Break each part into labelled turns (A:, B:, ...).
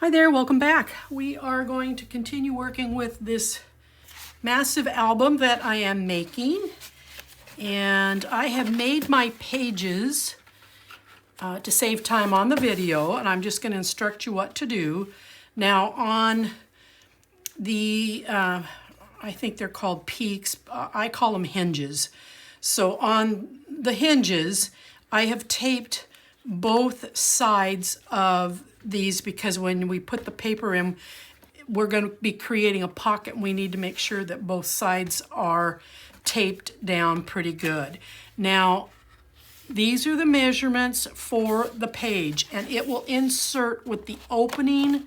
A: Hi there, welcome back. We are going to continue working with this massive album that I am making. And I have made my pages to save time on the video, and I'm just going to instruct you what to do. Now on the, I think they're called peaks, I call them hinges. So on the hinges, I have taped both sides of these because when we put the paper in, we're going to be creating a pocket and we need to make sure that both sides are taped down pretty good. Now, these are the measurements for the page, and it will insert with the opening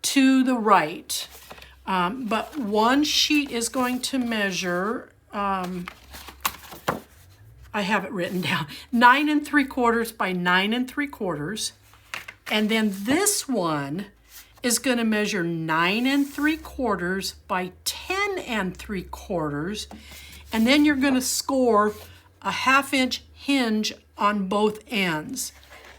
A: to the right. But one sheet is going to measure, I have it written down, 9 3/4 by 9 3/4. And then this one is going to measure 9 3/4 by 10 3/4. And then you're going to score a 1/2 inch hinge on both ends.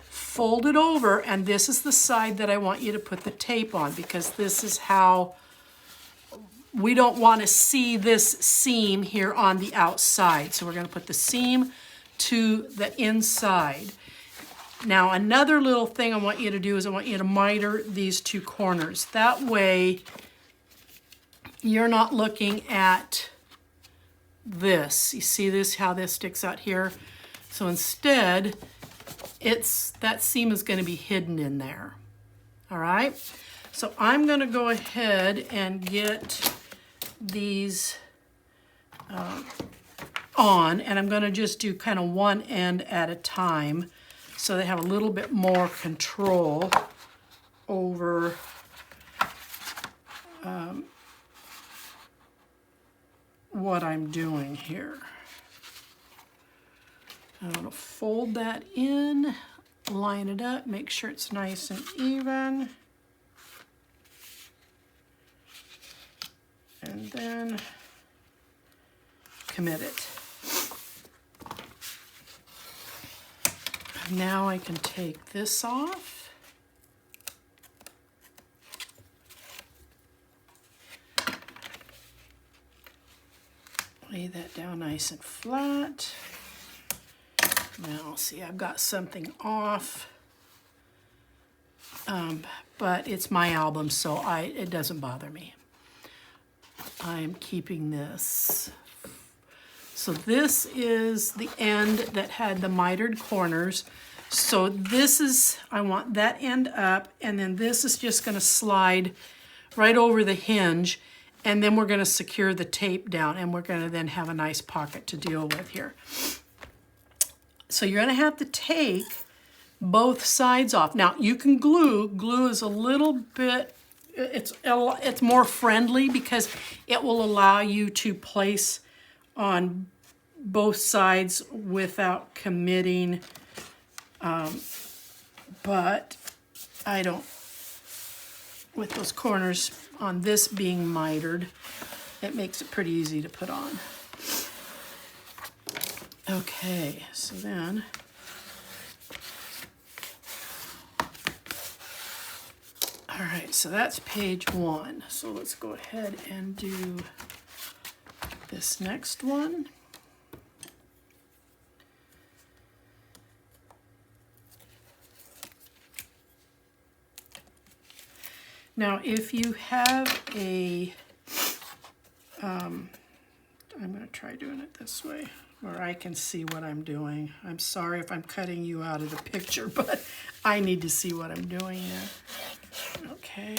A: Fold it over, and this is the side that I want you to put the tape on, because this is how we don't want to see this seam here on the outside. So we're going to put the seam to the inside. Now, another little thing I want you to do is I want you to miter these two corners. That way, you're not looking at this. You see this, how this sticks out here? So instead, that seam is going to be hidden in there. All right? So I'm going to go ahead and get these on, and I'm going to just do kind of one end at a time, so they have a little bit more control over what I'm doing here. I'm going to fold that in, line it up, make sure it's nice and even. And then commit it. Now I can take this off. Lay that down nice and flat. Now, see, I've got something off, but it's my album, so it doesn't bother me. I'm keeping this. So this is the end that had the mitered corners. So this is, I want that end up, and then this is just going to slide right over the hinge, and then we're going to secure the tape down, and we're going to then have a nice pocket to deal with here. So you're going to have to take both sides off. Now you can glue. Glue is a little bit, it's more friendly because it will allow you to place on both sides without committing, but I don't, with those corners on this being mitered, it makes it pretty easy to put on. Okay, so then all right, so that's page 1. So let's go ahead and do this next one. Now, if you have a, I'm going to try doing it this way where I can see what I'm doing. I'm sorry if I'm cutting you out of the picture, but I need to see what I'm doing here. Okay,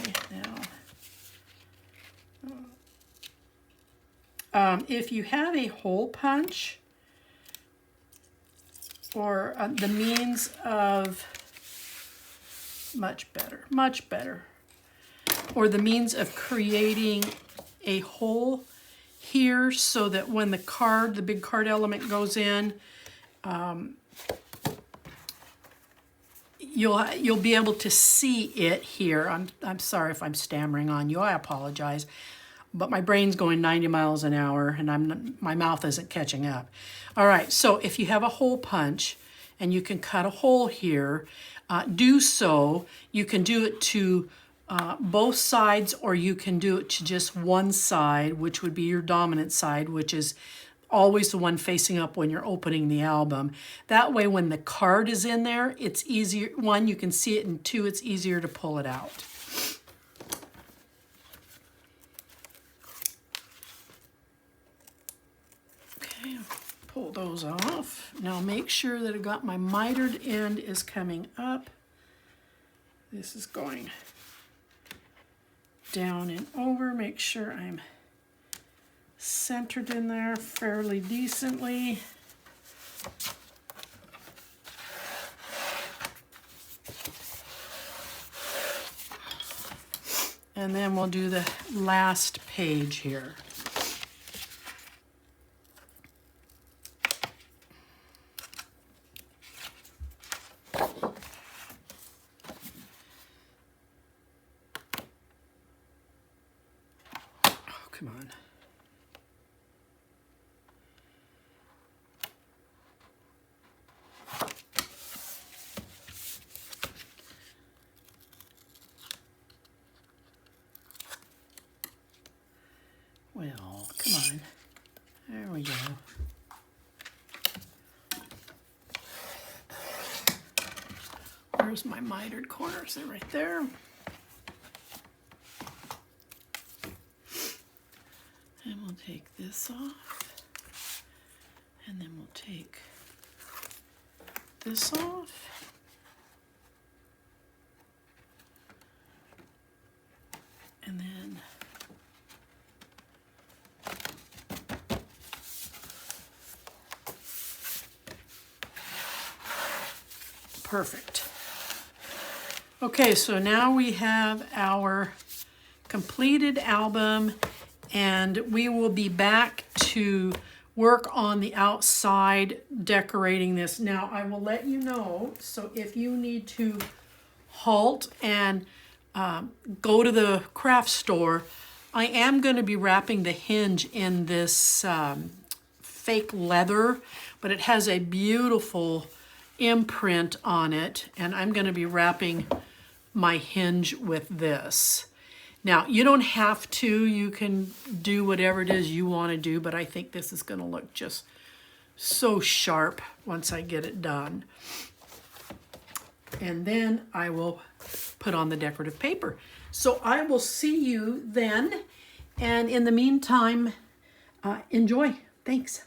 A: now, if you have a hole punch or the means of, much better, or the means of creating a hole here so that when the big card element goes in, you'll be able to see it here. I'm sorry if I'm stammering on you. I apologize, but my brain's going 90 miles an hour and my mouth isn't catching up. All right, so if you have a hole punch and you can cut a hole here, do so. You can do it to both sides, or you can do it to just one side, which would be your dominant side, which is always the one facing up when you're opening the album. That way when the card is in there, it's easier. One, you can see it, and two, it's easier to pull it out. Okay, pull those off. Now make sure that I got my mitered end is coming up. This is going down and over. Make sure I'm centered in there fairly decently. And then we'll do the last page here. Come on. Well, come on. There we go. Where's my mitered corners? They're right there. And we'll take this off, and then we'll take this off, and then perfect. Okay, so now we have our completed album, and we will be back to work on the outside decorating this. Now I will let you know, so if you need to halt and go to the craft store, I am going to be wrapping the hinge in this fake leather, but it has a beautiful imprint on it, and I'm going to be wrapping my hinge with this. Now, you don't have to. You can do whatever it is you want to do, but I think this is going to look just so sharp once I get it done. And then I will put on the decorative paper. So I will see you then, and in the meantime, enjoy. Thanks.